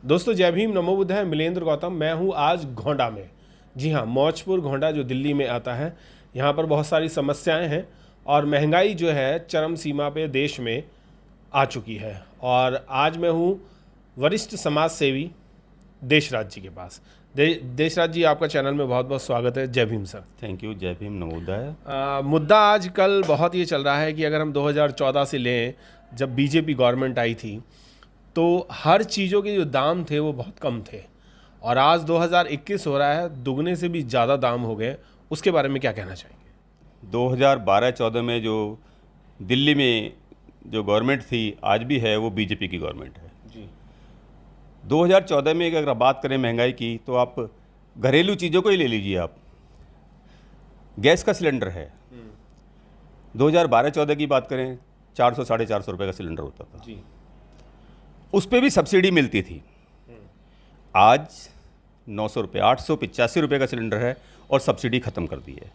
दोस्तों जय भीम, नमो बुद्धाय। मिलेंद्र गौतम मैं हूँ आज गोंडा में। जी हाँ, मौजपुर गोंडा जो दिल्ली में आता है। यहाँ पर बहुत सारी समस्याएं हैं और महंगाई जो है चरम सीमा पे देश में आ चुकी है। और आज मैं हूँ वरिष्ठ समाज सेवी देशराज जी के पास। देशराज जी, आपका चैनल में बहुत बहुत स्वागत है। जय भीम सर। Thank you. जय भीम, नमो बुद्धाय। मुद्दा आजकल बहुत ये चल रहा है कि अगर हम 2014 से लें, जब बीजेपी गवर्नमेंट आई थी, तो हर चीज़ों के जो दाम थे वो बहुत कम थे, और आज 2021 हो रहा है, दुगने से भी ज़्यादा दाम हो गए। उसके बारे में क्या कहना चाहेंगे? 2012-14 में जो दिल्ली में जो गवर्नमेंट थी, आज भी है, वो बीजेपी की गवर्नमेंट है जी। 2014 में अगर बात करें महंगाई की, तो आप घरेलू चीज़ों को ही ले लीजिए। आप गैस का सिलेंडर है, 2012-14 की बात करें, 400-450 रुपये का सिलेंडर होता था जी। उस पर भी सब्सिडी मिलती थी। आज 900 रुपये, 885 रुपये का सिलेंडर है और सब्सिडी ख़त्म कर दी है।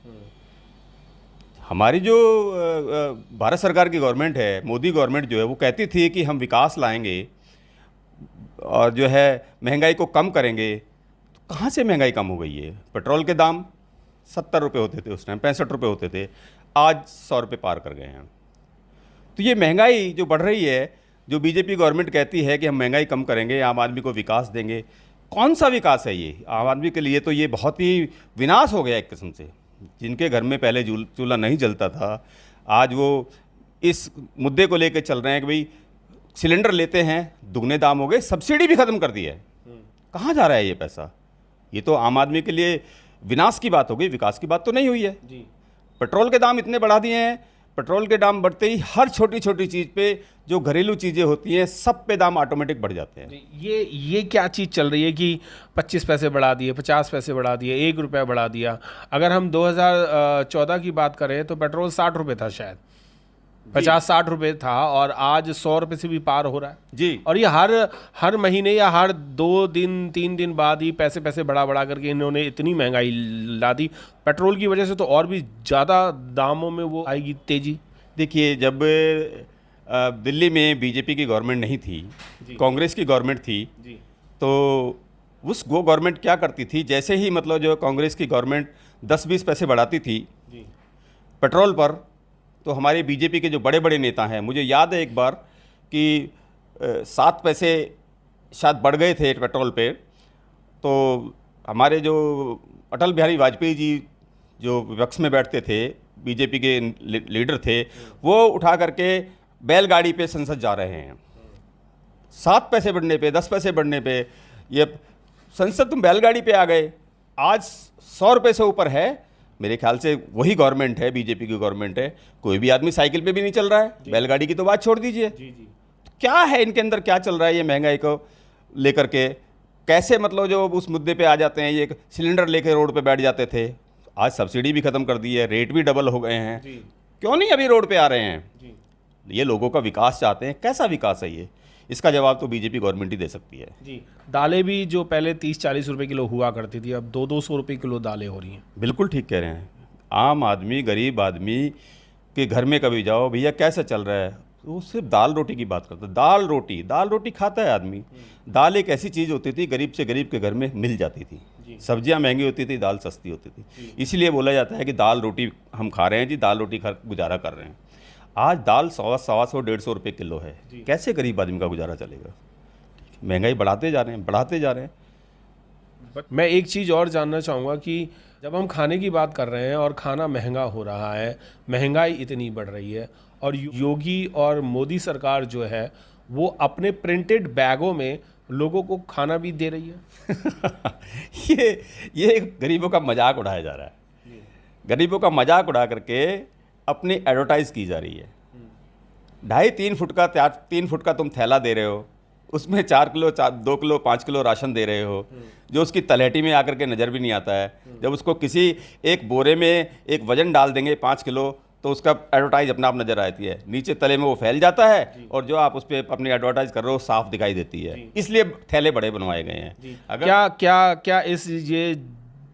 हमारी जो भारत सरकार की गवर्नमेंट है, मोदी गवर्नमेंट जो है, वो कहती थी कि हम विकास लाएंगे और जो है महंगाई को कम करेंगे। तो कहाँ से महंगाई कम हो गई है? पेट्रोल के दाम 70 रुपये होते थे उस टाइम, 65 रुपये होते थे, आज 100 रुपये पार कर गए हैं। तो ये महंगाई जो बढ़ रही है, जो बीजेपी गवर्नमेंट कहती है कि हम महंगाई कम करेंगे, आम आदमी को विकास देंगे, कौन सा विकास है ये? आम आदमी के लिए तो ये बहुत ही विनाश हो गया एक किस्म से। जिनके घर में पहले चूल्हा नहीं जलता था, आज वो इस मुद्दे को लेकर चल रहे हैं कि भाई सिलेंडर लेते हैं, दुगने दाम हो गए, सब्सिडी भी ख़त्म कर दी है। कहाँ जा रहा है ये पैसा? ये तो आम आदमी के लिए विनाश की बात हो गई, विकास की बात तो नहीं हुई है जी। पेट्रोल के दाम इतने बढ़ा दिए हैं, पेट्रोल के दाम बढ़ते ही हर छोटी छोटी चीज़ पे, जो घरेलू चीज़ें होती हैं, सब पे दाम ऑटोमेटिक बढ़ जाते हैं। ये क्या चीज़ चल रही है कि 25 पैसे बढ़ा दिए, 50 पैसे बढ़ा दिए, 1 रुपया बढ़ा दिया। अगर हम 2014 की बात करें तो पेट्रोल 60 रुपये था, शायद 50-60 रुपये था, और आज 100 रुपये से भी पार हो रहा है जी। और ये हर महीने या हर 2 दिन 3 दिन बाद ही पैसे पैसे बढ़ा करके इन्होंने इतनी महंगाई ला दी। पेट्रोल की वजह से तो और भी ज़्यादा दामों में वो आएगी तेजी। देखिए, जब दिल्ली में बीजेपी की गवर्नमेंट नहीं थी, कांग्रेस की गवर्नमेंट थी, तो वो गवर्नमेंट क्या करती थी, जैसे ही मतलब जो कांग्रेस की गवर्नमेंट 10-20 पैसे बढ़ाती थी पेट्रोल पर, तो हमारे बीजेपी के जो बड़े बड़े नेता हैं, मुझे याद है एक बार कि 7 पैसे शायद बढ़ गए थे पेट्रोल पे, तो हमारे जो अटल बिहारी वाजपेयी जी जो विपक्ष में बैठते थे, बीजेपी के लीडर थे, वो उठा करके बैलगाड़ी पे संसद जा रहे हैं। 7 पैसे बढ़ने पे, 10 पैसे बढ़ने पे, ये संसद तुम बैलगाड़ी पे आ गए। आज 100 रुपये से ऊपर है। मेरे ख्याल से वही गवर्नमेंट है, बीजेपी की गवर्नमेंट है। कोई भी आदमी साइकिल पे भी नहीं चल रहा है, बैलगाड़ी की तो बात छोड़ दीजिए। तो क्या है इनके अंदर, क्या चल रहा है ये महंगाई को लेकर के? कैसे मतलब जो उस मुद्दे पे आ जाते हैं, ये सिलेंडर लेकर रोड पे बैठ जाते थे, आज सब्सिडी भी ख़त्म कर दी है, रेट भी डबल हो गए हैं, क्यों नहीं अभी रोड पे आ रहे हैं? ये लोगों का विकास चाहते हैं। कैसा विकास है ये? इसका जवाब तो बीजेपी गवर्नमेंट ही दे सकती है। जी। दालें भी जो पहले 30-40 रुपए किलो हुआ करती थी, अब 200-200 रुपए किलो दालें हो रही हैं। बिल्कुल ठीक कह रहे हैं। आम आदमी, गरीब आदमी के घर में कभी जाओ, भैया कैसा चल रहा है, तो वो सिर्फ दाल रोटी की बात करता है। दाल रोटी खाता है आदमी। दाल एक ऐसी चीज़ होती थी, गरीब से गरीब के घर में मिल जाती थी। सब्जियां महंगी होती थी, दाल सस्ती होती थी। इसीलिए बोला जाता है कि दाल रोटी हम खा रहे हैं जी, दाल रोटी खा गुजारा कर रहे हैं। आज दाल 100-150 रुपये किलो है। कैसे गरीब आदमी का गुजारा चलेगा? महंगाई बढ़ाते जा रहे हैं। मैं एक चीज़ और जानना चाहूँगा कि जब हम खाने की बात कर रहे हैं और खाना महंगा हो रहा है, महंगाई इतनी बढ़ रही है, और योगी और मोदी सरकार जो है वो अपने प्रिंटेड बैगों में लोगों को खाना भी दे रही है। ये गरीबों का मजाक उड़ाया जा रहा है। गरीबों का मजाक उड़ा करके अपनी एडवर्टाइज की जा रही है। 2.5-3 फुट का 3 फुट का तुम थैला दे रहे हो, उसमें 4 किलो 2 किलो 5 किलो राशन दे रहे हो, जो उसकी तलहटी में आकर के नज़र भी नहीं आता है। जब उसको किसी एक बोरे में एक वज़न डाल देंगे 5 किलो, तो उसका एडवर्टाइज अपना आप नज़र आती है। नीचे तले में वो फैल जाता है, और जो आप उस पर अपनी एडवर्टाइज कर रहे हो साफ दिखाई देती है। इसलिए थैले बड़े बनवाए गए हैं। अगर क्या इस ये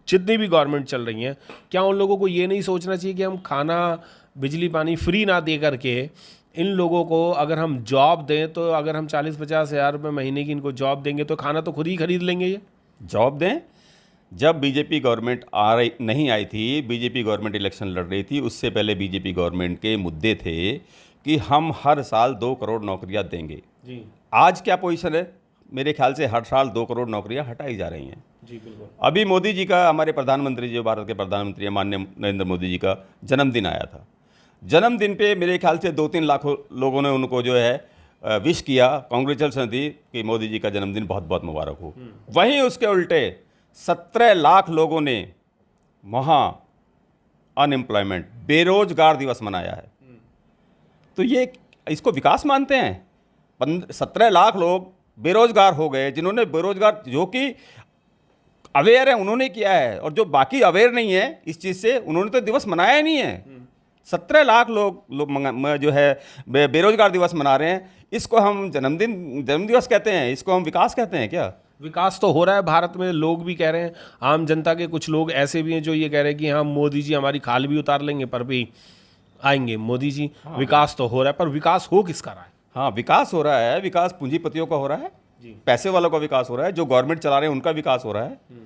जितनी भी गवर्नमेंट चल रही हैं, क्या उन लोगों को ये नहीं सोचना चाहिए कि हम खाना, बिजली, पानी फ्री ना दे करके इन लोगों को अगर हम जॉब दें तो अगर हम 40-50 हज़ार रुपये महीने की इनको जॉब देंगे तो खाना तो खुद ही खरीद लेंगे ये। जॉब दें। जब बीजेपी गवर्नमेंट नहीं आई थी, बीजेपी गवर्नमेंट इलेक्शन लड़ रही थी, उससे पहले बीजेपी गवर्नमेंट के मुद्दे थे कि हम हर साल 2 करोड़ नौकरियां देंगे जी। आज क्या पोजीशन है? मेरे ख्याल से हर साल 2 करोड़ नौकरियां हटाई जा रही हैं जी। बिल्कुल। अभी मोदी जी का, हमारे प्रधानमंत्री, जो भारत के प्रधानमंत्री हैं, माननीय नरेंद्र मोदी जी का जन्मदिन आया था। जन्मदिन पे मेरे ख्याल से 2-3 लाख लोगों ने उनको जो है विश किया, कांग्रेचुलेसन दी कि मोदी जी का जन्मदिन बहुत बहुत मुबारक हो। वहीं उसके उल्टे 17 लाख लोगों ने वहाँ अनएम्प्लॉयमेंट, बेरोजगार दिवस मनाया है। तो ये इसको विकास मानते हैं? 17 लाख लोग बेरोजगार हो गए, जिन्होंने बेरोजगार, जो कि अवेयर है उन्होंने किया है, और जो बाकी अवेयर नहीं है इस चीज़ से, उन्होंने तो दिवस मनाया ही नहीं है। 17 लाख लोग जो है बेरोजगार दिवस मना रहे हैं। इसको हम जन्मदिवस कहते हैं? इसको हम विकास कहते हैं क्या? विकास तो हो रहा है भारत में, लोग भी कह रहे हैं। आम जनता के कुछ लोग ऐसे भी हैं जो ये कह रहे हैं कि हाँ, मोदी जी हमारी खाल भी उतार लेंगे पर भी आएंगे मोदी जी। हाँ। विकास तो हो रहा है, पर विकास हो किसका रहा है? हाँ, विकास हो रहा है। विकास पूंजीपतियों का हो रहा है जी। पैसे वालों का विकास हो रहा है, जो गवर्नमेंट चला रहे हैं उनका विकास हो रहा है।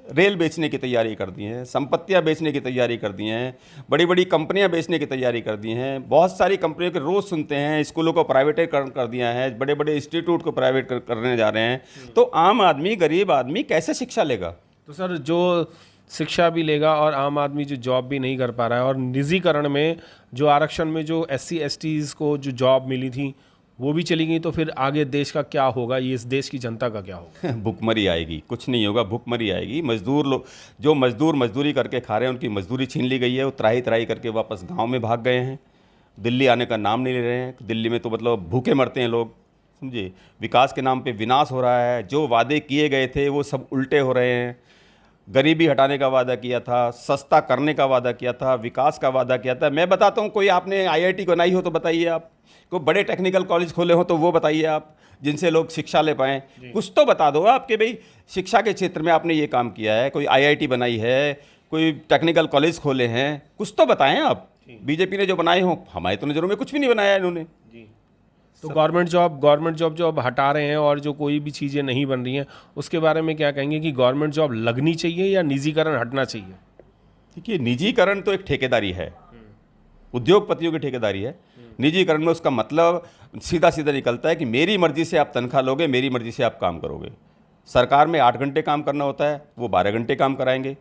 रेल बेचने की तैयारी कर दी हैं, संपत्तियां बेचने की तैयारी कर दी हैं, बड़ी बड़ी कंपनियां बेचने की तैयारी कर दी हैं। बहुत सारी कंपनियों के रोज़ सुनते हैं, स्कूलों को प्राइवेटीकरण कर दिया है, बड़े बड़े इंस्टीट्यूट को प्राइवेट करने जा रहे हैं। तो आम आदमी, गरीब आदमी कैसे शिक्षा लेगा? तो सर, जो शिक्षा भी लेगा और आम आदमी जो जॉब भी नहीं कर पा रहा है, और निजीकरण में जो आरक्षण में जो SC STs को जो जॉब मिली थी वो भी चली गई, तो फिर आगे देश का क्या होगा? ये इस देश की जनता का क्या होगा? भुखमरी आएगी, कुछ नहीं होगा, भुखमरी आएगी। मजदूर लोग, जो मजदूरी करके खा रहे हैं, उनकी मजदूरी छीन ली गई है। वो त्राही त्राही करके वापस गांव में भाग गए हैं, दिल्ली आने का नाम नहीं ले रहे हैं। दिल्ली में तो मतलब भूखे मरते हैं लोग, समझे। विकास के नाम पे विनाश हो रहा है। जो वादे किए गए थे वो सब उल्टे हो रहे हैं। गरीबी हटाने का वादा किया था, सस्ता करने का वादा किया था, विकास का वादा किया था। मैं बताता हूँ, कोई आपने IIT बनाई हो तो बताइए, आप कोई बड़े टेक्निकल कॉलेज खोले हो तो वो बताइए आप, जिनसे लोग शिक्षा ले पाएँ। कुछ तो बता दो आपके, भाई शिक्षा के क्षेत्र में आपने ये काम किया है, कोई IIT बनाई है, कोई टेक्निकल कॉलेज खोले हैं, कुछ तो बताएं आप। बीजेपी ने जो बनाए हों, हमारे तो नज़रों में कुछ भी नहीं बनाया इन्होंने। तो गवर्नमेंट जॉब जो अब हटा रहे हैं और जो कोई भी चीज़ें नहीं बन रही हैं, उसके बारे में क्या कहेंगे कि गवर्नमेंट जॉब लगनी चाहिए या निजीकरण हटना चाहिए? देखिए, निजीकरण तो एक ठेकेदारी है, उद्योगपतियों की ठेकेदारी है। निजीकरण में उसका मतलब सीधा सीधा निकलता है कि मेरी मर्जी से आप तनख्वाह लोगे, मेरी मर्जी से आप काम करोगे। सरकार में 8 घंटे काम करना होता है, वो 12 घंटे काम कराएंगे।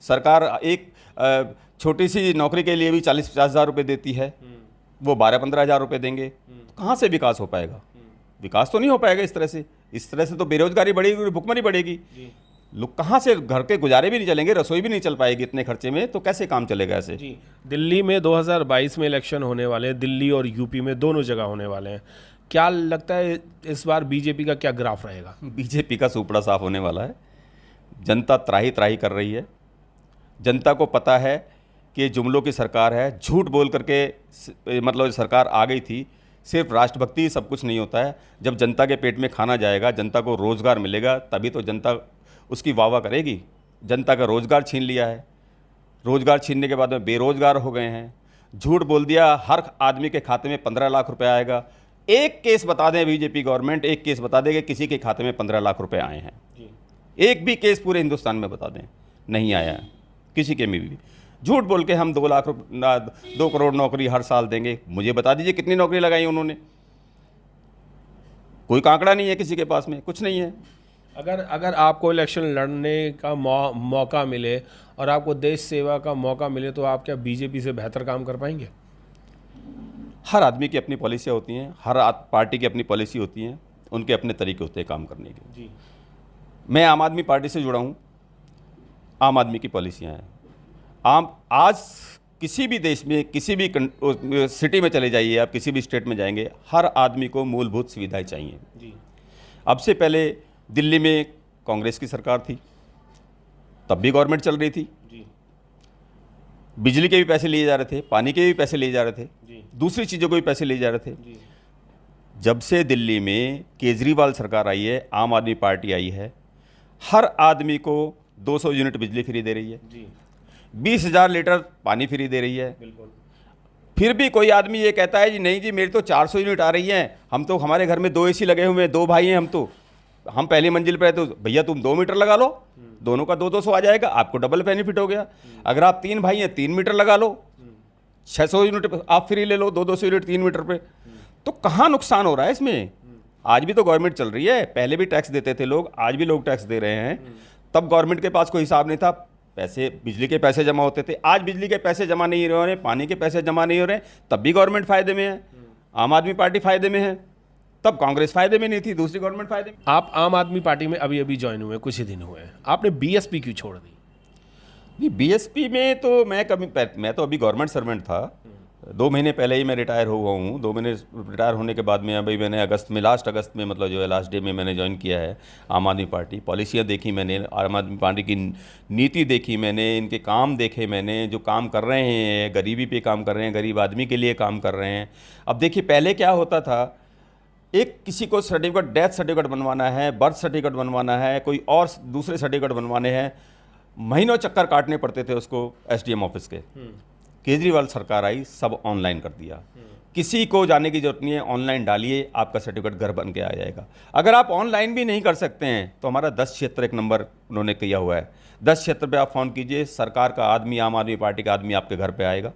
सरकार एक छोटी सी नौकरी के लिए भी 40-50 हज़ार रुपये देती है, वो 12-15 हज़ार रुपये देंगे। तो कहाँ से विकास हो पाएगा? विकास तो नहीं हो पाएगा इस तरह से तो बेरोजगारी बढ़ेगी, भुखमरी बढ़ेगी। लोग कहाँ से, घर के गुजारे भी नहीं चलेंगे, रसोई भी नहीं चल पाएगी इतने खर्चे में, तो कैसे काम चलेगा ऐसे? जी। दिल्ली में 2022 में इलेक्शन होने वाले हैं, दिल्ली और यूपी में दोनों जगह होने वाले हैं। क्या लगता है इस बार बीजेपी का क्या ग्राफ रहेगा? बीजेपी का सुपड़ा साफ होने वाला है। जनता त्राही त्राही कर रही है। जनता को पता है कि जुमलों की सरकार है, झूठ बोल करके मतलब सरकार आ गई थी। सिर्फ राष्ट्रभक्ति सब कुछ नहीं होता है। जब जनता के पेट में खाना जाएगा, जनता को रोज़गार मिलेगा, तभी तो जनता उसकी वाह करेगी। जनता का रोज़गार छीन लिया है, रोज़गार छीनने के बाद में बेरोज़गार हो गए हैं। झूठ बोल दिया, हर आदमी के खाते में 15 लाख रुपए आएगा। एक केस बता दें बीजेपी गवर्नमेंट, एक केस बता दें कि किसी के खाते में 15 लाख रुपए आए हैं। एक भी केस पूरे हिंदुस्तान में बता दें, नहीं आया है किसी के में भी। झूठ बोल के हम 2 करोड़ नौकरी हर साल देंगे। मुझे बता दीजिए कितनी नौकरी लगाई उन्होंने? कोई आंकड़ा नहीं है किसी के पास में, कुछ नहीं है। अगर आपको इलेक्शन लड़ने का मौका मिले और आपको देश सेवा का मौका मिले, तो आप क्या बीजेपी से बेहतर काम कर पाएंगे? हर आदमी की अपनी पॉलिसियाँ होती हैं, हर पार्टी की अपनी पॉलिसी होती हैं, उनके अपने तरीके होते हैं काम करने के। जी। मैं आम आदमी पार्टी से जुड़ा हूँ। आम आदमी की पॉलिसियाँ हैं। आज किसी भी देश में, किसी भी सिटी में चले जाइए आप, किसी भी स्टेट में जाएंगे, हर आदमी को मूलभूत सुविधाएं चाहिए। जी। अब से पहले दिल्ली में कांग्रेस की सरकार थी, तब भी गवर्नमेंट चल रही थी। जी। बिजली के भी पैसे लिए जा रहे थे, पानी के भी पैसे लिए जा रहे थे, जी। दूसरी चीज़ों को भी पैसे लिए जा रहे थे। जी। जब से दिल्ली में केजरीवाल सरकार आई है, आम आदमी पार्टी आई है, हर आदमी को 200 यूनिट बिजली फ्री दे रही है। जी। 20,000 लीटर पानी फ्री दे रही है। बिल्कुल। फिर भी कोई आदमी ये कहता है जी नहीं जी मेरी तो 400 यूनिट आ रही हैं, हम तो हमारे घर में 2 AC लगे हुए हैं, 2 भाई हैं हम पहली मंजिल पर है, तो भैया तुम 2 मीटर लगा लो, दोनों का 200 आ जाएगा, आपको डबल बेनिफिट हो गया। अगर आप 3 भाई हैं 3 मीटर लगा लो, 600 यूनिट आप फ्री ले लो, 200 यूनिट 3 मीटर पे। तो कहाँ नुकसान हो रहा है इसमें? आज भी तो गवर्नमेंट चल रही है, पहले भी टैक्स देते थे लोग, आज भी लोग टैक्स दे रहे हैं। तब गवर्नमेंट के पास कोई हिसाब नहीं था, पैसे बिजली के पैसे जमा होते थे। आज बिजली के पैसे जमा नहीं हो रहे, पानी के पैसे जमा नहीं हो रहे, तब भी गवर्नमेंट फायदे में है, आम आदमी पार्टी फायदे में है। तब कांग्रेस फायदे में नहीं थी, दूसरी गवर्नमेंट फायदे में। आप आम आदमी पार्टी में अभी अभी ज्वाइन हुए, कुछ ही दिन हुए हैं, आपने बीएसपी क्यों छोड़ दी? नहीं, बीएसपी में तो मैं तो अभी गवर्नमेंट सर्वेंट था, 2 महीने पहले ही मैं रिटायर हुआ हूँ। 2 महीने रिटायर होने के बाद में अभी मैंने लास्ट अगस्त में मतलब जो है लास्ट डे में मैंने ज्वाइन किया है आम आदमी पार्टी। पॉलिसियाँ देखी मैंने, आम आदमी पार्टी की नीति देखी मैंने, इनके काम देखे मैंने, जो काम कर रहे हैं, गरीबी पे काम कर रहे हैं, गरीब आदमी के लिए काम कर रहे हैं। अब देखिए पहले क्या होता था, एक किसी को सर्टिफिकेट, डेथ सर्टिफिकेट बनवाना है, बर्थ सर्टिफिकेट बनवाना है, कोई और दूसरे सर्टिफिकेट बनवाने हैं, महीनों चक्कर काटने पड़ते थे उसको एसडीएम ऑफिस के। केजरीवाल सरकार आई, सब ऑनलाइन कर दिया, किसी को जाने की जरूरत नहीं है, ऑनलाइन डालिए, आपका सर्टिफिकेट घर बन के आ जाएगा। अगर आप ऑनलाइन भी नहीं कर सकते हैं तो हमारा 10 क्षेत्र एक नंबर उन्होंने किया हुआ है, 10 क्षेत्र पे आप फ़ोन कीजिए, सरकार का आदमी, आम आदमी पार्टी का आदमी आपके घर पे आएगा,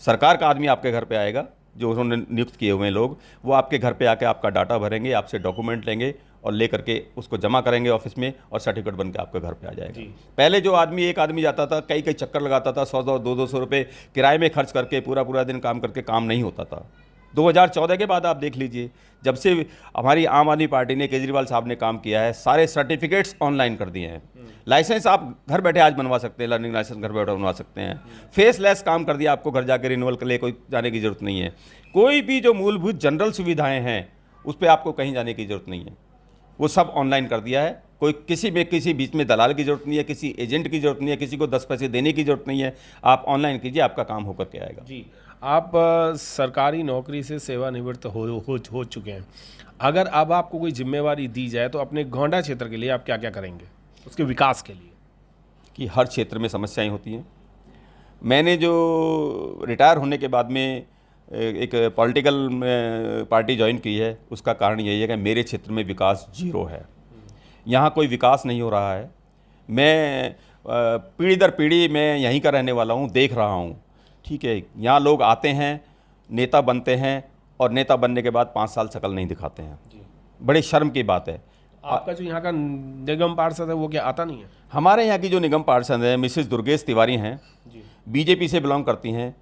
सरकार का आदमी आपके घर पे आएगा, जो उन्होंने नियुक्त किए हुए हैं लोग, वो आपके घर पे आके आपका डाटा भरेंगे, आपसे डॉक्यूमेंट लेंगे और ले करके उसको जमा करेंगे ऑफिस में और सर्टिफिकेट बन के आपके घर पे आ जाएगा। पहले जो आदमी, एक आदमी जाता था, कई कई चक्कर लगाता था, 100-200 रुपये किराए में खर्च करके पूरा पूरा दिन काम करके काम नहीं होता था। 2014 के बाद आप देख लीजिए, जब से हमारी आम आदमी पार्टी ने, केजरीवाल साहब ने काम किया है, सारे सर्टिफिकेट्स ऑनलाइन कर दिए हैं। लाइसेंस आप घर बैठे आज बनवा सकते हैं, लर्निंग लाइसेंस घर बैठे बनवा सकते हैं। फेसलेस काम कर दिया, आपको घर जाके रिन्यूअल के लिए कोई जाने की ज़रूरत नहीं है। कोई भी जो मूलभूत जनरल सुविधाएं हैं उस पर आपको कहीं जाने की ज़रूरत नहीं है, वो सब ऑनलाइन कर दिया है। कोई किसी बीच में दलाल की ज़रूरत नहीं है, किसी एजेंट की ज़रूरत नहीं है, किसी को 10 पैसे देने की ज़रूरत नहीं है। आप ऑनलाइन कीजिए, आपका काम होकर के आएगा। जी, आप सरकारी नौकरी से सेवानिवृत्त हो चुके हैं। अगर अब आपको कोई जिम्मेवारी दी जाए तो अपने गोंडा क्षेत्र के लिए आप क्या क्या करेंगे उसके विकास के लिए? कि हर क्षेत्र में समस्याएं होती हैं। मैंने जो रिटायर होने के बाद में एक पॉलिटिकल पार्टी ज्वाइन की है, उसका कारण यही है कि मेरे क्षेत्र में विकास जीरो है, यहाँ कोई विकास नहीं हो रहा है। मैं पीढ़ी दर पीढ़ी मैं यहीं का रहने वाला हूँ, देख रहा हूँ, ठीक है। यहाँ लोग आते हैं, नेता बनते हैं और नेता बनने के बाद 5 साल शकल नहीं दिखाते हैं, बड़े शर्म की बात है। आपका जो यहाँ का निगम पार्षद है वो क्या आता नहीं है? हमारे यहाँ की जो निगम पार्षद है मिसेस दुर्गेश तिवारी हैं, बीजेपी से बिलोंग करती हैं।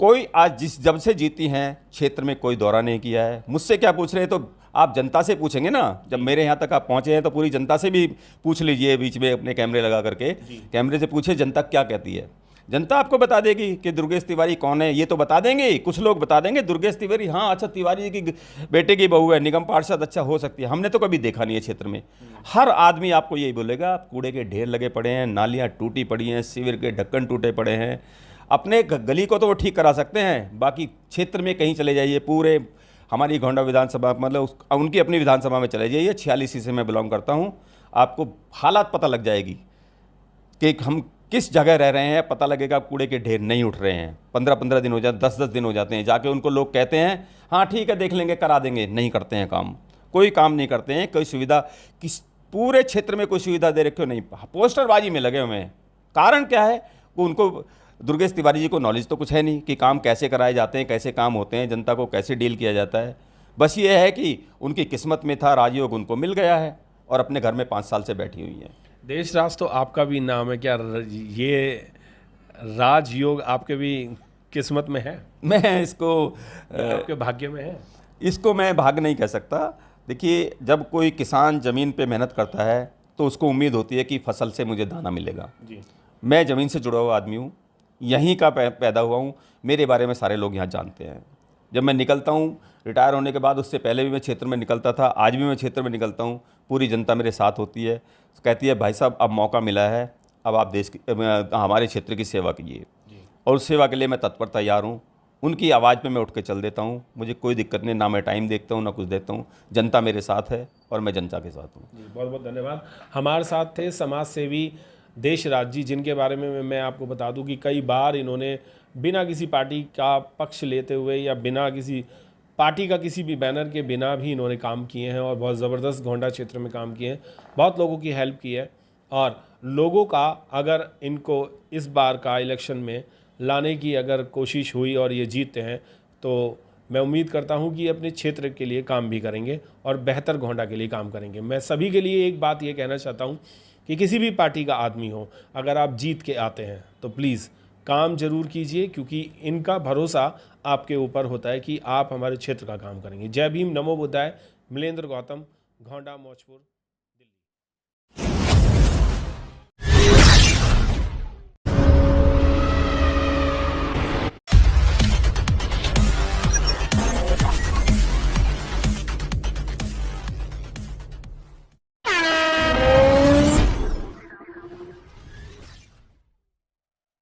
कोई आज जब से जीती हैं क्षेत्र में कोई दौरा नहीं किया है। मुझसे क्या पूछ रहे हैं, तो आप जनता से पूछेंगे ना। जब मेरे यहाँ तक आप पहुँचे हैं तो पूरी जनता से भी पूछ लीजिए, बीच में अपने कैमरे लगा करके कैमरे से पूछे जनता क्या कहती है। जनता आपको बता देगी कि दुर्गेश तिवारी कौन है, ये तो बता देंगे, कुछ लोग बता देंगे दुर्गेश तिवारी, हाँ अच्छा तिवारी जी की बेटे की बहू है, निगम पार्षद, अच्छा हो सकती है। हमने तो कभी देखा नहीं है क्षेत्र में। हर आदमी आपको यही बोलेगा, कूड़े के ढेर लगे पड़े हैं, नालियाँ टूटी पड़ी हैं, सीवर के ढक्कन टूटे पड़े हैं। अपने गली को तो वो ठीक करा सकते हैं, बाकी क्षेत्र में कहीं चले जाइए, पूरे हमारी गोंडा विधानसभा, मतलब उनकी अपनी विधानसभा में चले जाइए, 46 से मैं बिलोंग करता हूँ, आपको हालात पता लग जाएगी कि हम किस जगह रह रहे हैं। पता लगेगा कूड़े के ढेर नहीं उठ रहे हैं, 15-15 दिन हो जाते, 10-10 दिन हो जाते हैं। जाके उनको लोग कहते हैं हाँ ठीक है देख लेंगे, करा देंगे, नहीं करते हैं काम, कोई काम नहीं करते हैं। कोई सुविधा किस पूरे क्षेत्र में कोई सुविधा दे रखे हो नहीं, पोस्टरबाजी में लगे हुए हैं। कारण क्या है, वो उनको दुर्गेश तिवारी जी को नॉलेज तो कुछ है नहीं कि काम कैसे कराए जाते हैं, कैसे काम होते हैं, जनता को कैसे डील किया जाता है। बस ये है कि उनकी किस्मत में था, राजयोग उनको मिल गया है और अपने घर में 5 साल से बैठी हुई हैं। देश राज तो आपका भी नाम है, क्या ये राजयोग आपके भी किस्मत में है? मैं इसको आपके भाग्य में है? इसको मैं भाग्य नहीं कह सकता। देखिए, जब कोई किसान ज़मीन पे मेहनत करता है तो उसको उम्मीद होती है कि फसल से मुझे दाना मिलेगा। मैं ज़मीन से जुड़ा हुआ आदमी हूँ, यहीं का पैदा हुआ हूँ, मेरे बारे में सारे लोग यहाँ जानते हैं। जब मैं निकलता हूँ रिटायर होने के बाद, उससे पहले भी मैं क्षेत्र में निकलता था, आज भी मैं क्षेत्र में निकलता हूँ, पूरी जनता मेरे साथ होती है, कहती है भाई साहब अब मौका मिला है, अब आप देश की, हमारे क्षेत्र की सेवा कीजिए, और उस सेवा के लिए मैं तत्पर तैयार हूँ। उनकी आवाज़ पे मैं उठ के चल देता हूँ, मुझे कोई दिक्कत नहीं, ना मैं टाइम देखता हूँ ना कुछ देखता हूँ। जनता मेरे साथ है और मैं जनता के साथ हूँ। बहुत बहुत धन्यवाद। हमारे साथ थे समाज सेवी देश राज जी, जिनके बारे में मैं आपको बता दूं कि कई बार इन्होंने बिना किसी पार्टी का पक्ष लेते हुए या बिना किसी पार्टी का किसी भी बैनर के बिना भी इन्होंने काम किए हैं और बहुत ज़बरदस्त गोंडा क्षेत्र में काम किए हैं, बहुत लोगों की हेल्प की है। और लोगों का अगर इनको इस बार का इलेक्शन में लाने की अगर कोशिश हुई और ये जीतते हैं तो मैं उम्मीद करता हूं कि अपने क्षेत्र के लिए काम भी करेंगे और बेहतर गोंडा के लिए काम करेंगे। मैं सभी के लिए एक बात ये कहना चाहता हूं कि किसी भी पार्टी का आदमी हो, अगर आप जीत के आते हैं तो प्लीज़ काम जरूर कीजिए, क्योंकि इनका भरोसा आपके ऊपर होता है कि आप हमारे क्षेत्र का काम करेंगे। जय भीम, नमो बुद्धाय। मिलेंद्र गौतम, घोंडा, मौजपुर।